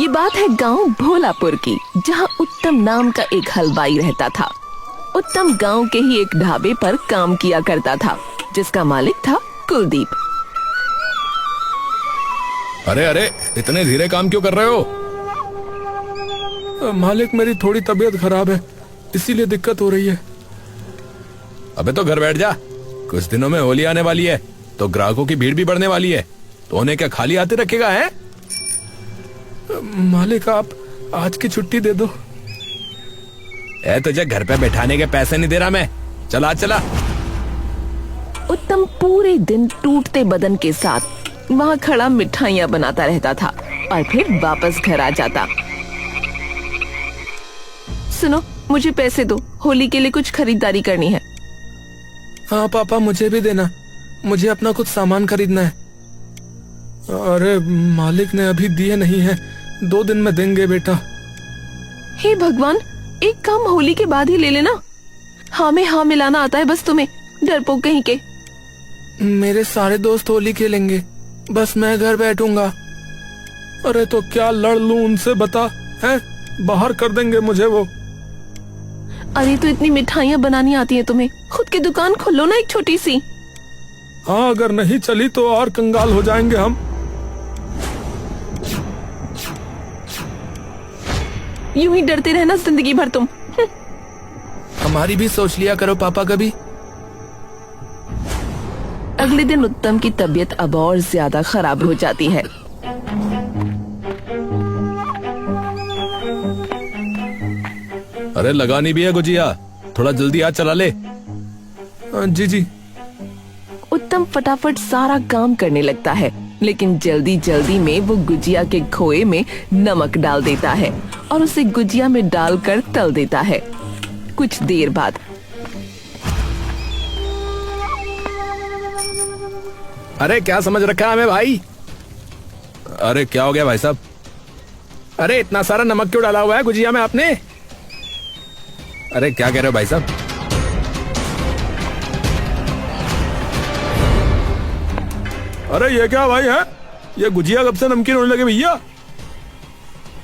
ये बात है गांव भोलापुर की, जहां उत्तम नाम का एक हलवाई रहता था। उत्तम गांव के ही एक ढाबे पर काम किया करता था, जिसका मालिक था कुलदीप। अरे अरे, इतने धीरे काम क्यों कर रहे हो? मालिक, मेरी थोड़ी तबीयत खराब है, इसीलिए दिक्कत हो रही है। अबे तो घर बैठ जा। कुछ दिनों में होली आने वाली है, तो ग्राहकों की भीड़ भी बढ़ने वाली है, तो उन्हें क्या खाली हाथे रखेगा है? मालिक, आप आज की छुट्टी दे दो। तुझे घर पे बैठाने के पैसे नहीं दे रहा मैं। चला चला। उत्तम पूरे दिन टूटते बदन के साथ वहाँ खड़ा मिठाइयाँ बनाता रहता था और फिर वापस घर आ जाता। सुनो, मुझे पैसे दो, होली के लिए कुछ खरीदारी करनी है। हाँ पापा, मुझे भी देना, मुझे अपना कुछ सामान खरीदना है। अरे मालिक ने अभी दिए नहीं है, 2 दिन में देंगे बेटा। हे भगवान, एक काम होली के बाद ही ले लेना। हाँ में हाँ मिलाना आता है बस तुम्हें, डरपोक कहीं के। मेरे सारे दोस्त होली खेलेंगे, बस मैं घर बैठूंगा। अरे तो क्या लड़ लूं उनसे, बता है? बाहर कर देंगे मुझे वो। अरे तो इतनी मिठाइयाँ बनानी आती है तुम्हें, खुद की दुकान खोलो ना एक छोटी सी। हाँ, अगर नहीं चली तो और कंगाल हो जाएंगे हम। यूं ही डरते रहना जिंदगी भर तुम। हमारी भी सोच लिया करो पापा कभी। अगले दिन उत्तम की तबीयत अब और ज्यादा खराब हो जाती है। अरे लगानी भी है गुजिया, थोड़ा जल्दी हाथ चला ले। जी जी। उत्तम फटाफट सारा काम करने लगता है, लेकिन जल्दी जल्दी में वो गुजिया के खोए में नमक डाल देता है और उसे गुजिया में डालकर तल देता है। कुछ देर बाद अरे क्या समझ रखा है हमें भाई? अरे क्या हो गया भाई साहब? अरे इतना सारा नमक क्यों डाला हुआ है गुजिया में आपने? अरे क्या कह रहे हो भाई साहब? अरे ये क्या भाई है? ये गुजिया कब से नमकीन होने लगे भैया?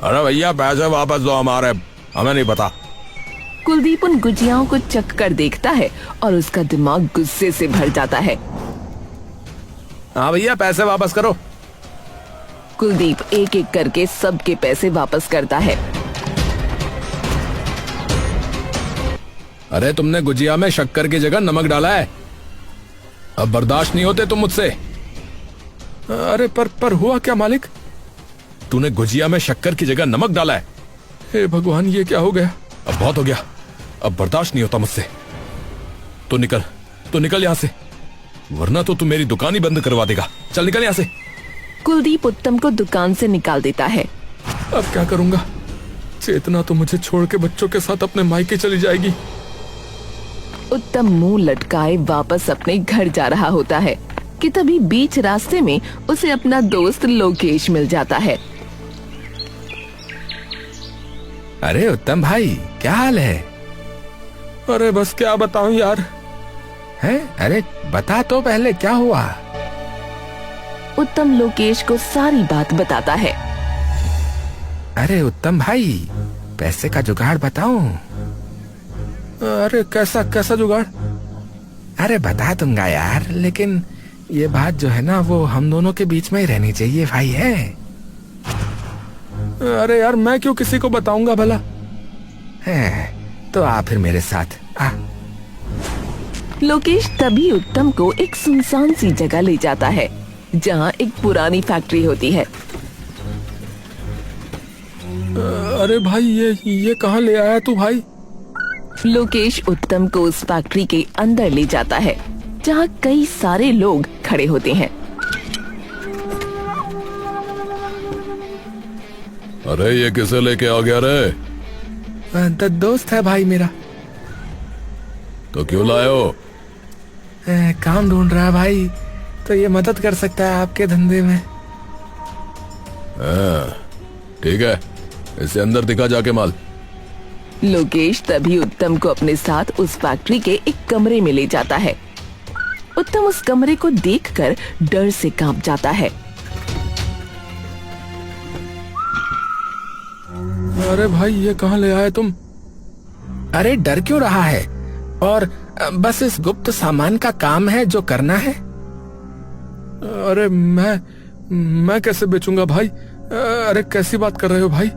अरे भैया पैसे वापस दो हमारे, हमें नहीं पता। कुलदीप उन गुजियाओं को चख कर देखता है और उसका दिमाग गुस्से से भर जाता है। हाँ भैया, पैसे वापस करो। कुलदीप एक एक करके सबके पैसे वापस करता है। अरे तुमने गुजिया में शक्कर की जगह नमक डाला है, अब बर्दाश्त नहीं होते तुम मुझसे। अरे पर हुआ क्या मालिक? तूने गुजिया में शक्कर की जगह नमक डाला है। हे भगवान, ये क्या हो गया? अब बहुत हो गया, अब बर्दाश्त नहीं होता मुझसे। तो निकल यहाँ से, वरना तो तू मेरी दुकान ही बंद करवा देगा। चल निकल यहाँ से। कुलदीप उत्तम को दुकान से निकाल देता है। अब क्या करूंगा? चेतना तो मुझे छोड़ के बच्चों के साथ अपने मायके चली जाएगी। उत्तम मुंह लटकाए वापस अपने घर जा रहा होता है कि तभी बीच रास्ते में उसे अपना दोस्त लोकेश मिल जाता है। अरे उत्तम भाई, क्या हाल है? अरे बस क्या बताऊं यार। है? अरे बता तो पहले, क्या हुआ? उत्तम लोकेश को सारी बात बताता है। अरे उत्तम भाई, पैसे का जुगाड़ बताऊं? अरे कैसा जुगाड़? अरे बता दूंगा यार, लेकिन ये बात जो है ना, वो हम दोनों के बीच में ही रहनी चाहिए भाई है। अरे यार, मैं क्यों किसी को बताऊंगा भला? है तो आ फिर मेरे साथ आ। लोकेश तभी उत्तम को एक सुनसान सी जगह ले जाता है, जहाँ एक पुरानी फैक्ट्री होती है। अरे भाई, ये कहाँ ले आया तू भाई? लोकेश उत्तम को उस फैक्ट्री के अंदर ले जाता है, जहाँ कई सारे लोग खड़े होते हैं। अरे ये किसे लेके आ गया रे? दोस्त है भाई मेरा। तो क्यों लाए हो? काम ढूंढ रहा है भाई, तो ये मदद कर सकता है आपके धंधे में। ठीक है, इसे अंदर दिखा जाके माल। लोकेश तभी उत्तम को अपने साथ उस फैक्ट्री के एक कमरे में ले जाता है। उत्तम उस कमरे को देखकर डर से कांप जाता है। अरे भाई ये कहाँ ले आए तुम? अरे डर क्यों रहा है? और बस इस गुप्त सामान का काम है जो करना है। अरे मैं कैसे बेचूंगा भाई? अरे कैसी बात कर रहे हो भाई?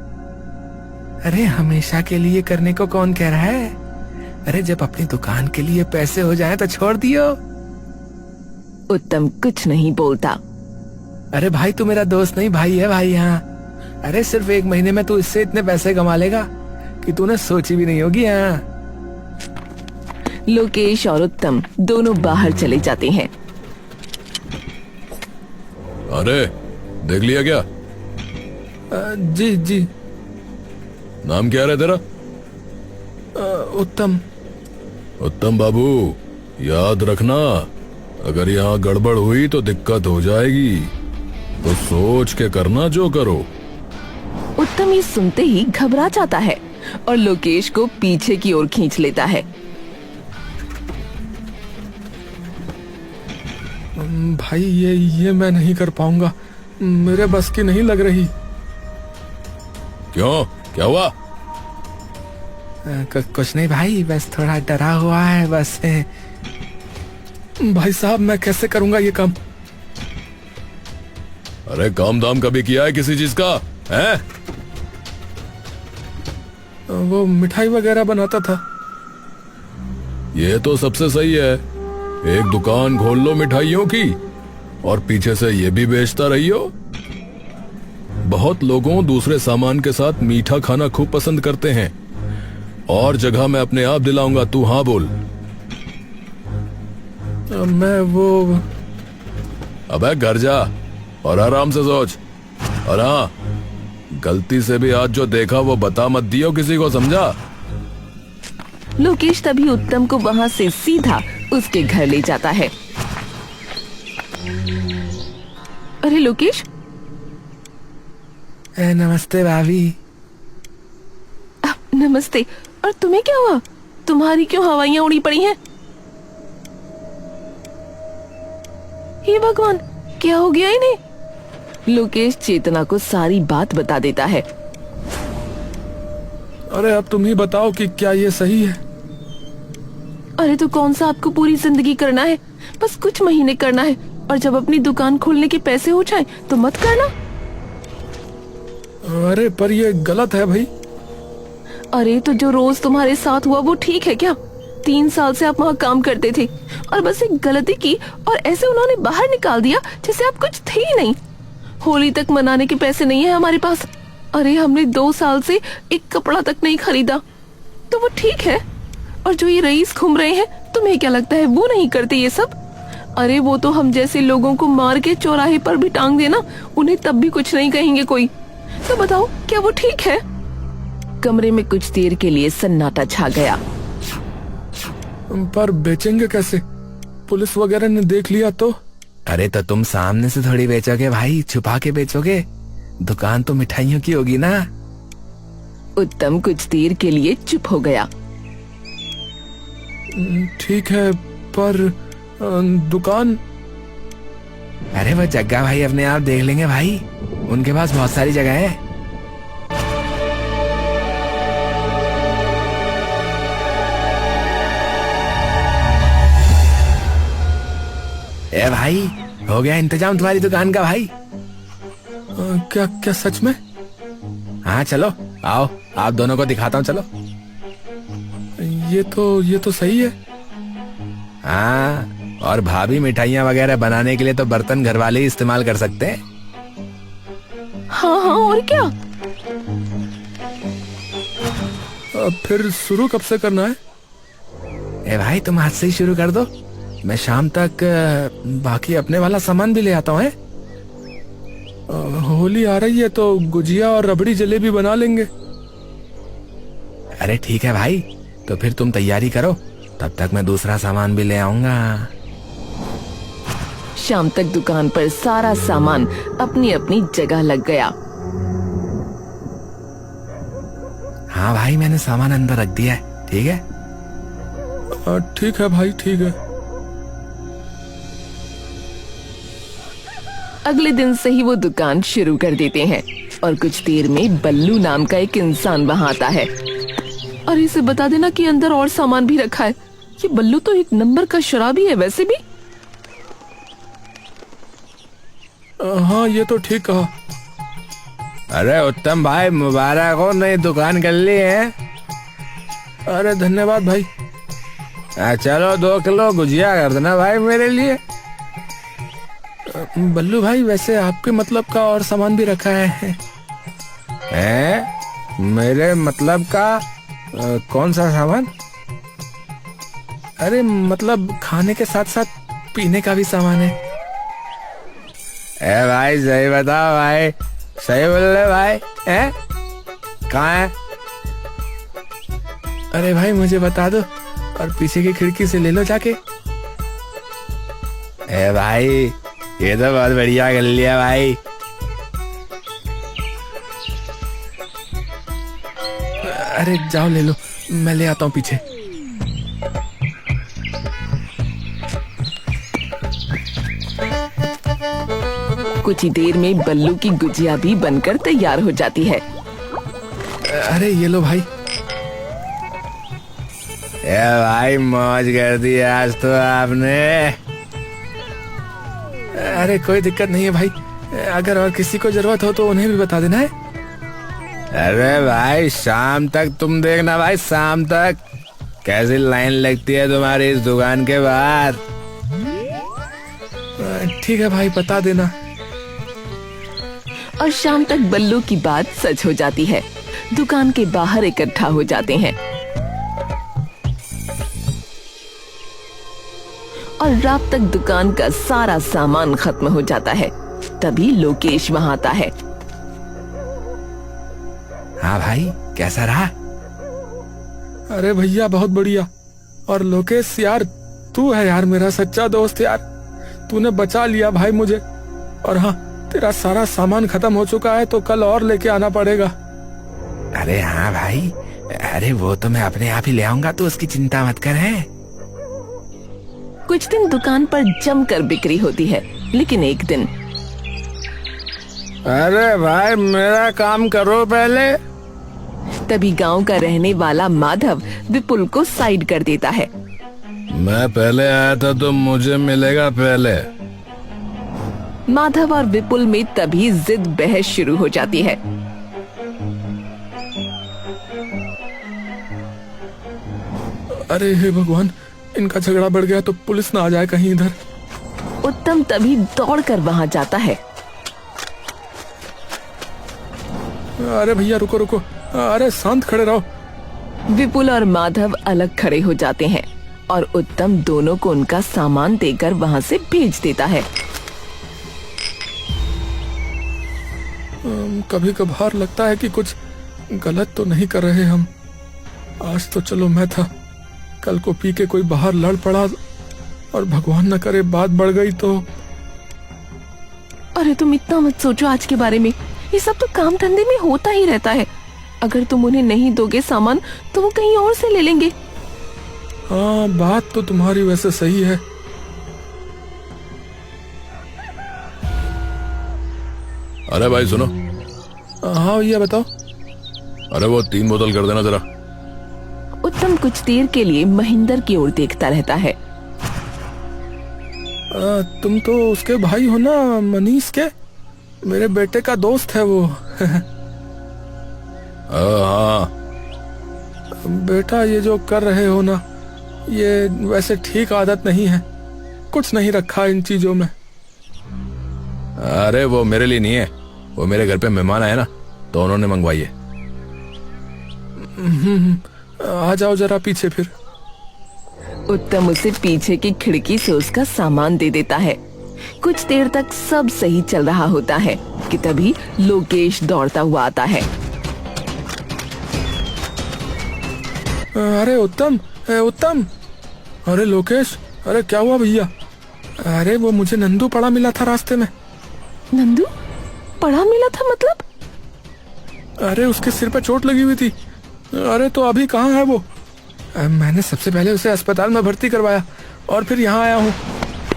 अरे हमेशा के लिए करने को कौन कह रहा है? अरे जब अपनी दुकान के लिए पैसे हो जाए तो छोड़ दियो। उत्तम कुछ नहीं बोलता। अरे भाई तू मेरा दोस्त नहीं भाई है भाई। हाँ, अरे सिर्फ 1 महीने में तू इससे इतने पैसे कमा लेगा कि तूने सोची भी नहीं होगी। हाँ। लोकेश और उत्तम दोनों बाहर चले जाते हैं। अरे देख लिया क्या? जी जी। नाम क्या है तेरा? उत्तम। उत्तम बाबू, याद रखना, अगर यहाँ गड़बड़ हुई तो दिक्कत हो जाएगी, तो सोच के करना जो करो। उत्तम ये सुनते ही घबरा जाता है और लोकेश को पीछे की ओर खींच लेता है। भाई ये मैं नहीं कर पाऊंगा, मेरे बस की नहीं लग रही। क्यों, क्या हुआ? कुछ नहीं भाई, बस थोड़ा डरा हुआ है बस। भाई साहब मैं कैसे करूंगा ये काम? अरे काम दाम कभी किया है किसी चीज का है? वो मिठाई वगैरह बनाता था। ये तो सबसे सही है, एक दुकान खोल लो मिठाइयों की और पीछे से ये भी बेचता रहियो। बहुत लोगों दूसरे सामान के साथ मीठा खाना खूब पसंद करते हैं, और जगह मैं अपने आप दिलाऊंगा, तू हाँ बोल। मैं वो अबे घर जा और आराम से सोच, और हाँ, गलती से भी आज जो देखा वो बता मत दियो किसी को, समझा? लोकेश तभी उत्तम को वहाँ से सीधा उसके घर ले जाता है। अरे लोकेश। नमस्ते भाभी। नमस्ते। और तुम्हें क्या हुआ? तुम्हारी क्यों हवाइयां उड़ी पड़ी हैं? हे भगवान, क्या हो गया इन्हें? लोकेश चेतना को सारी बात बता देता है। अरे अब तुम ही बताओ कि क्या ये सही है? अरे तो कौन सा आपको पूरी जिंदगी करना है? बस कुछ महीने करना है, और जब अपनी दुकान खोलने के पैसे हो जाए तो मत करना। अरे पर ये गलत है भाई। अरे तो जो रोज तुम्हारे साथ हुआ वो ठीक है क्या? 3 साल से आप वहाँ काम करते थे और बस एक गलती की और ऐसे उन्होंने बाहर निकाल दिया जैसे आप कुछ थे ही नहीं। होली तक मनाने के पैसे नहीं है हमारे पास। अरे हमने 2 साल से एक कपड़ा तक नहीं खरीदा, तो वो ठीक है। और जो ये रईस घूम रहे हैं, तुम्हें क्या लगता है वो नहीं करते ये सब? अरे वो तो हम जैसे लोगों को मार के चौराहे पर भी टांग देना, उन्हें तब भी कुछ नहीं कहेंगे कोई। तो बताओ क्या वो ठीक है? कमरे में कुछ देर के लिए सन्नाटा छा गया। पर बेचेंगे कैसे? पुलिस वगैरह ने देख लिया तो? अरे तो तुम सामने से थोड़ी बेचोगे भाई, छुपा के बेचोगे। दुकान तो मिठाइयों की होगी ना। उत्तम कुछ देर के लिए चुप हो गया। ठीक है, पर दुकान? अरे वो जग्गा भाई अपने आप देख लेंगे भाई, उनके पास बहुत सारी जगह है। ए भाई, हो गया इंतजाम तुम्हारी दुकान का भाई। क्या क्या सच में? हाँ चलो आओ, आप दोनों को दिखाता हूँ, चलो। ये तो सही है। हाँ, और भाभी मिठाइयाँ वगैरह बनाने के लिए तो बर्तन घर वाले ही इस्तेमाल कर सकते हैं। हाँ हाँ, और क्या? फिर शुरू कब से करना है? ए भाई तुम आज से ही शुरू कर दो, मैं शाम तक बाकी अपने वाला सामान भी ले आता हूँ। होली आ रही है तो गुजिया और रबड़ी जलेबी बना लेंगे। अरे ठीक है भाई, तो फिर तुम तैयारी करो, तब तक मैं दूसरा सामान भी ले आऊंगा। शाम तक दुकान पर सारा सामान अपनी अपनी जगह लग गया। हाँ भाई, मैंने सामान अंदर रख दिया है, ठीक है? ठीक है भाई, ठीक है। अगले दिन से ही वो दुकान शुरू कर देते हैं। और कुछ देर में बल्लू नाम का एक इंसान वहाँ आता है। और इसे बता देना कि अंदर और सामान भी रखा है। ये बल्लू तो एक नंबर का शराबी है वैसे भी। हाँ ये तो ठीक कहा। अरे उत्तम भाई, मुबारक हो, नई दुकान कर ली है। अरे धन्यवाद भाई। चलो 2 किलो गुजिया कर देना भाई मेरे लिए। बल्लू भाई वैसे आपके मतलब का और सामान भी रखा है। मेरे मतलब का कौन सा सामान? अरे मतलब खाने के साथ साथ पीने का भी सामान है। भाई सही बताओ भाई, सही बोल रहे भाई। कहाँ है? अरे भाई मुझे बता दो और पीछे की खिड़की से ले लो जाके। भाई ये तो बहुत बढ़िया कर लिया भाई। अरे जाओ ले लो, मैं ले आता हूँ पीछे। कुछ ही देर में बल्लू की गुजिया भी बनकर तैयार हो जाती है। अरे ये लो भाई। भाई मौज कर दी आज तो आपने। अरे कोई दिक्कत नहीं है भाई, अगर और किसी को जरूरत हो तो उन्हें भी बता देना है। अरे भाई शाम तक तुम देखना भाई, शाम तक कैसी लाइन लगती है तुम्हारी इस दुकान के बाहर। ठीक है भाई, बता देना। और शाम तक बल्लू की बात सच हो जाती है। दुकान के बाहर इकट्ठा हो जाते हैं और रात तक दुकान का सारा सामान खत्म हो जाता है। तभी लोकेश वहाँ आता है। हाँ भाई कैसा रहा? अरे भैया बहुत बढ़िया। और लोकेश यार, तू है यार मेरा सच्चा दोस्त यार। तूने बचा लिया भाई मुझे। और हाँ, तेरा सारा सामान खत्म हो चुका है तो कल और लेके आना पड़ेगा। अरे हाँ भाई, अरे वो तो मैं अपने आप ही ले आऊंगा, तो उसकी चिंता मत कर। है कुछ दिन दुकान पर जमकर बिक्री होती है, लेकिन एक दिन अरे भाई मेरा काम करो पहले। तभी गांव का रहने वाला माधव विपुल को साइड कर देता है। मैं पहले आया था तो मुझे मिलेगा पहले। माधव और विपुल में तभी जिद बहस शुरू हो जाती है। अरे हे भगवान, इनका झगड़ा बढ़ गया तो पुलिस ना आ जाए कहीं इधर। उत्तम तभी दौड़कर वहां जाता है। अरे भैया रुको रुको, अरे शांत खड़े रहो। विपुल और माधव अलग खड़े हो जाते हैं और उत्तम दोनों को उनका सामान देकर वहां से भेज देता है। कभी कभार लगता है कि कुछ गलत तो नहीं कर रहे हम। आज तो चलो मैं था, कल को पी के कोई बाहर लड़ पड़ा और भगवान न करे बात बढ़ गई तो। अरे तुम इतना मत सोचो आज के बारे में, ये सब तो काम धंधे में होता ही रहता है। अगर तुम उन्हें नहीं दोगे सामान तो वो कहीं और से ले लेंगे। हाँ बात तो तुम्हारी वैसे सही है। अरे भाई सुनो। हाँ भैया बताओ। अरे वो 3 बोतल कर देना जरा। उत्तम कुछ देर के लिए महेंद्र की ओर देखता रहता है। तुम तो उसके भाई हो ना, मनीष के? मेरे बेटे का दोस्त है वो। हाँ बेटा ये जो कर रहे हो ना, ये वैसे ठीक आदत नहीं है। कुछ नहीं रखा इन चीजों में। अरे वो मेरे लिए नहीं है, वो मेरे घर पे मेहमान आए ना तो उन्होंने मंगवाई है। आ जाओ जरा पीछे फिर। उत्तम उसे पीछे की खिड़की से उसका सामान दे देता है। कुछ देर तक सब सही चल रहा होता है कि तभी लोकेश दौड़ता हुआ आता है। अरे उत्तम, उत्तम। अरे लोकेश, अरे क्या हुआ भैया? अरे वो मुझे नंदू पड़ा मिला था रास्ते में। नंदू पड़ा मिला था मतलब? अरे उसके सिर पे चोट लगी हुई थी। अरे तो अभी कहाँ है वो? मैंने सबसे पहले उसे अस्पताल में भर्ती करवाया और फिर यहाँ आया हूँ।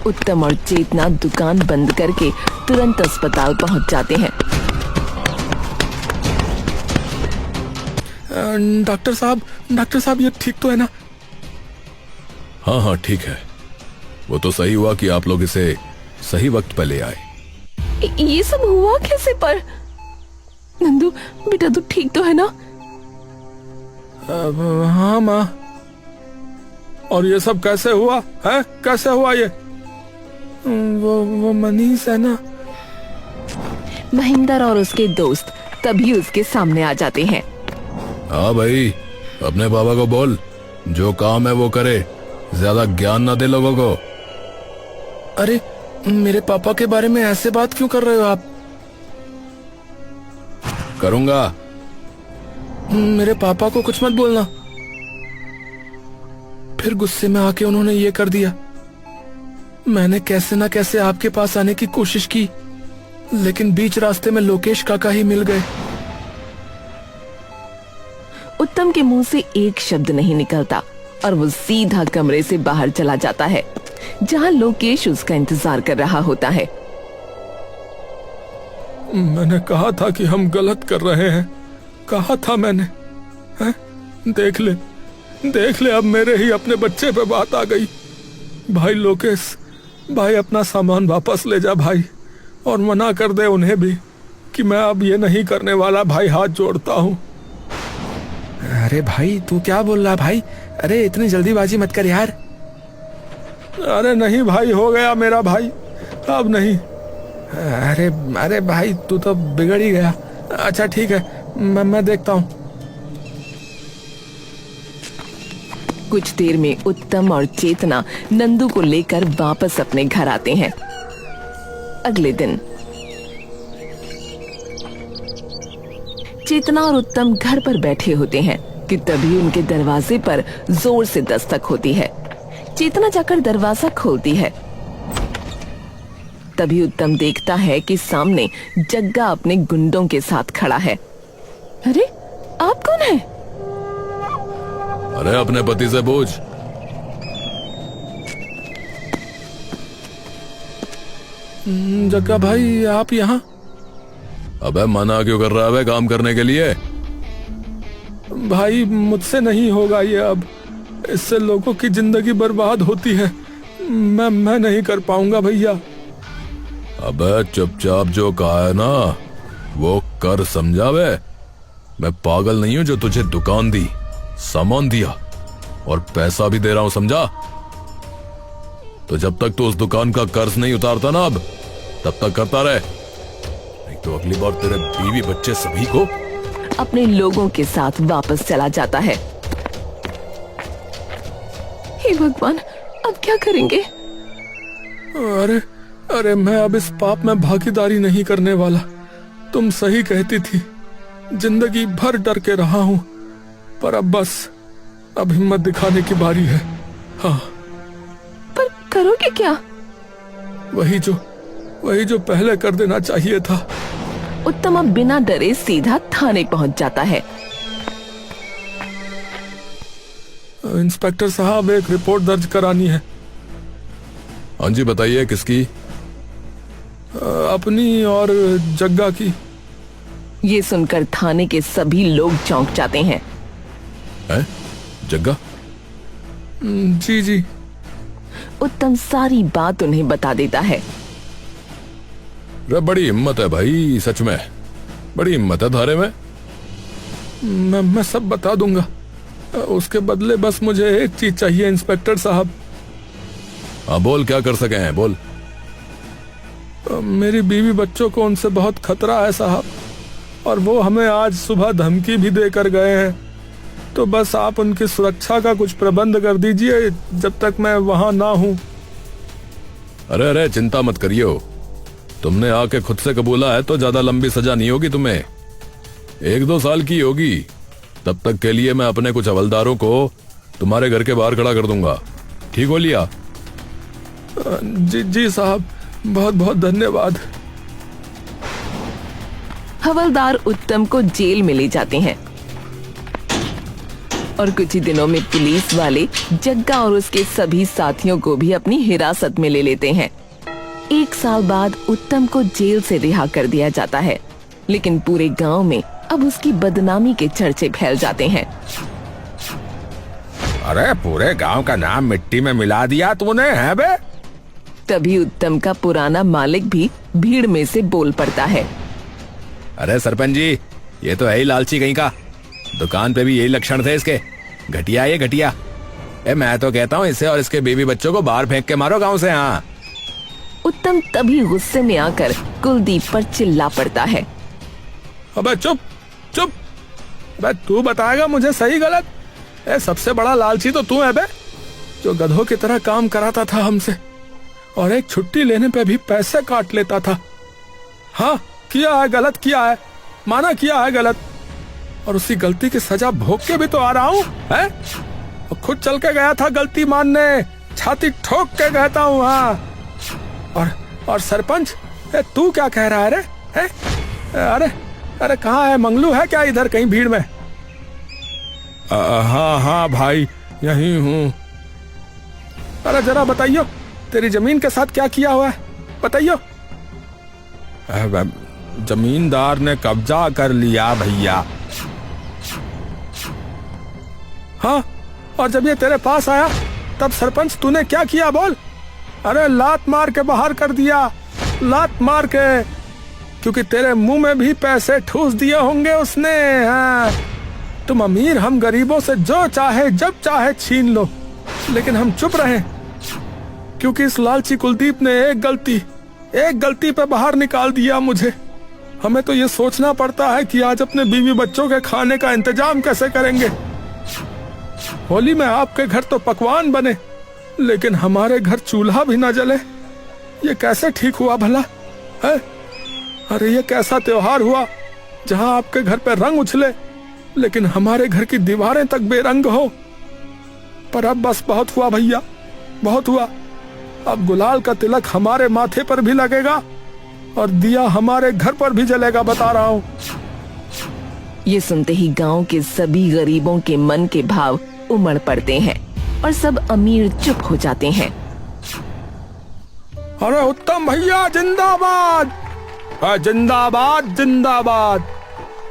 उत्तम और चेतना दुकान बंद करके तुरंत अस्पताल पहुँच जाते हैं। डॉक्टर साहब ये ठीक तो है ना? हाँ हाँ ठीक है। वो तो सही हुआ कि आप लोग इसे सही वक्त पे ले आए। ये सब हुआ कैसे पर? नंदू बेटा तू ठीक तो है ना? हाँ माँ। और ये सब कैसे हुआ है? कैसे हुआ ये? वो मनीष है ना? महेंद्र और उसके दोस्त तभी उसके सामने आ जाते हैं। हाँ भाई, अपने बाबा को बोल जो काम है वो करे, ज्यादा ज्ञान ना दे लोगों को। अरे मेरे पापा के बारे में ऐसे बात क्यों कर रहे हो आप? करूंगा। मेरे पापा को कुछ मत बोलना। फिर गुस्से में आके उन्होंने ये कर दिया। मैंने कैसे ना कैसे आपके पास आने की कोशिश की, लेकिन बीच रास्ते में लोकेश काका ही मिल गए। उत्तम के मुंह से एक शब्द नहीं निकलता और वो सीधा कमरे से बाहर चला जाता है, जहां लोकेश उसका इंतजार कर रहा होता है। मैंने कहा था कि हम गलत कर रहे हैं, कहा था मैंने। हैं? देख ले अब मेरे ही अपने बच्चे पे बात आ गई। भाई लोकेश, भाई अपना सामान वापस ले जा भाई, और मना कर दे उन्हें भी कि मैं अब ये नहीं करने वाला। भाई हाथ जोड़ता हूँ। अरे भाई तू क्या बोल रहा भाई? अरे इतनी जल्दीबाजी मत कर यार। अरे नहीं भाई, हो गया मेरा भाई, अब नहीं। अरे भाई तू तो बिगड़ ही गया। अच्छा ठीक है, मैं देखता हूँ। कुछ देर में उत्तम और चेतना नंदू को लेकर वापस अपने घर आते हैं। अगले दिन चेतना और उत्तम घर पर बैठे होते हैं कि तभी उनके दरवाजे पर जोर से दस्तक होती है। चेतना जाकर दरवाजा खोलती है। तभी उत्तम देखता है कि सामने जग्गा अपने गुंडों के साथ खड़ा है। अरे आप कौन हैं? अरे अपने पति से पूछ। जग्गा भाई आप यहाँ? अबे मना क्यों कर रहा है काम करने के लिए? भाई मुझसे नहीं होगा ये, अब इससे लोगों की जिंदगी बर्बाद होती है। मैं नहीं कर पाऊंगा भैया। अबे चुपचाप जो कहा है ना वो कर, समझा बे? मैं पागल नहीं हूं जो तुझे दुकान दी, सामान दिया और पैसा भी दे रहा हूं, समझा? तो जब तक तू उस दुकान का कर्ज नहीं उतारता ना अब, तब तक करता रहे, नहीं तो अगली बार तेरे बीवी बच्चे सभी को अपने लोगों के साथ वापस चला जाता है। हे भगवान, अब क्या करेंगे? अरे मैं अब इस पाप में भागीदारी नहीं करने वाला। तुम सही कहती थी, जिंदगी भर डर के रहा हूं, पर अब बस अब हिम्मत दिखाने की बारी है। हाँ, पर करोगे क्या? वही जो पहले कर देना चाहिए था। उत्तम अब बिना डरे सीधा थाने पहुंच जाता है। इंस्पेक्टर साहब, एक रिपोर्ट दर्ज करानी है। हाँ जी बताइए, किसकी? अपनी और जग्गा की। ये सुनकर थाने के सभी लोग चौंक जाते हैं। है? जग्गा? जी। उत्तम सारी बात उन्हें बता देता है। रे बड़ी हिम्मत है भाई, सच में बड़ी हिम्मत है धारे में। मैं सब बता दूंगा। उसके बदले बस मुझे एक चीज चाहिए इंस्पेक्टर साहब। हाँ बोल, क्या कर सके हैं, बोल। मेरी बीवी बच्चों को उनसे बहुत खतरा है साहब, और वो हमें आज सुबह धमकी भी देकर गए हैं। तो बस आप उनकी सुरक्षा का कुछ प्रबंध कर दीजिए जब तक मैं वहां ना हूं। अरे चिंता मत करियो, तुमने आके खुद से कबूला है तो ज्यादा लंबी सजा नहीं होगी तुम्हें, 1-2 साल की होगी। तब तक के लिए मैं अपने कुछ हवलदारों को तुम्हारे घर के बाहर खड़ा कर दूंगा, ठीक हो लिया? जी साहब, बहुत बहुत धन्यवाद। हवलदार उत्तम को जेल में ले जाते हैं और कुछ ही दिनों में पुलिस वाले जग्गा और उसके सभी साथियों को भी अपनी हिरासत में ले लेते हैं। 1 साल बाद उत्तम को जेल से रिहा कर दिया जाता है, लेकिन पूरे गांव में अब उसकी बदनामी के चर्चे फैल जाते हैं। अरे पूरे गांव का नाम मिट्टी में मिला दिया तूने, है बे? तभी उत्तम का पुराना मालिक भी भीड़ में से बोल पड़ता है। अरे सरपंच जी, ये तो है ही लालची कहीं का। दुकान पे भी यही लक्षण थे इसके। घटिया ये घटिया। मैं तो कहता हूँ इसे और इसके बीवी बच्चों को बाहर फेंक के मारो गांव से। हाँ। उत्तम तभी गुस्से में आकर कुलदीप पर चिल्ला पड़ता है। अबे चुप चुप। अबे तू बताएगा मुझे सही गलत? सबसे बड़ा लालची तो तू है बे, जो गधों की तरह काम कराता था हमसे और एक छुट्टी लेने पे भी पैसे काट लेता था। हाँ, किया है, गलत किया है, माना किया है गलत, और उसी गलती की सजा भोग के भी तो आ रहा हूँ। है खुद चल के गया था गलती मानने, छाती ठोक के कहता हूँ। हाँ, और सरपंच, तू क्या कह रहा है रे? है? अरे अरे कहाँ है? मंगलू है क्या इधर कहीं भीड़ में? हाँ हाँ भाई, यहीं हूँ। अरे जरा बताइयो, तेरी जमीन के साथ क्या किया हुआ है, बताइयो। जमींदार ने कब्जा कर लिया भैया। हाँ, और जब ये तेरे पास आया तब सरपंच तूने क्या किया बोल? अरे लात मार के बाहर कर दिया, लात मार के, क्योंकि तेरे मुंह में भी पैसे ठूस दिए होंगे उसने। हाँ, तुम अमीर, हम गरीबों से जो चाहे जब चाहे छीन लो, लेकिन हम चुप रहे क्योंकि इस लालची कुलदीप ने एक गलती पे बाहर निकाल दिया मुझे। हमें तो ये सोचना पड़ता है कि आज अपने बीवी बच्चों के खाने का इंतजाम कैसे करेंगे। होली में आपके घर तो पकवान बने, लेकिन हमारे घर चूल्हा भी ना जले। ये कैसे ठीक हुआ भला है? अरे ये कैसा त्योहार हुआ जहां आपके घर पे रंग उछले, लेकिन हमारे घर की दीवारें तक बेरंग हो। पर अब बस बहुत हुआ भैया, बहुत हुआ। अब गुलाल का तिलक हमारे माथे पर भी लगेगा और दिया हमारे घर पर भी जलेगा, बता रहा हूँ। ये सुनते ही गांव के सभी गरीबों के मन के भाव उमड़ पड़ते हैं और सब अमीर चुप हो जाते हैं। अरे उत्तम भैया जिंदाबाद, जिंदाबाद जिंदाबाद।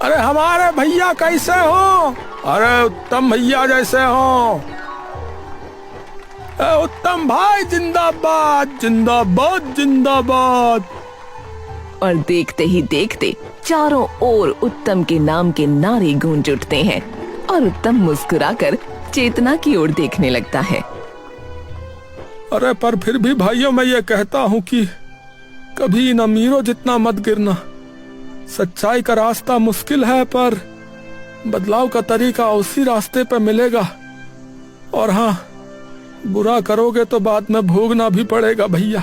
अरे हमारे भैया कैसे हो? अरे उत्तम भैया जैसे हो। उत्तम भाई जिंदाबाद जिंदाबाद जिंदाबाद। और देखते ही देखते चारों ओर उत्तम के नाम के नारे गूंज उठते हैं और उत्तम मुस्कुराकर चेतना की ओर देखने लगता है। अरे पर फिर भी भाइयों मैं ये कहता हूँ कि कभी इन अमीरों जितना मत गिरना। सच्चाई का रास्ता मुश्किल है, पर बदलाव का तरीका उसी रास्ते पे मिलेगा। और हाँ, बुरा करोगे तो बाद में भोगना भी पड़ेगा भैया।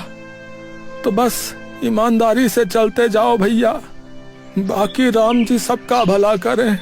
तो बस ईमानदारी से चलते जाओ भैया, बाकी राम जी सबका भला करें।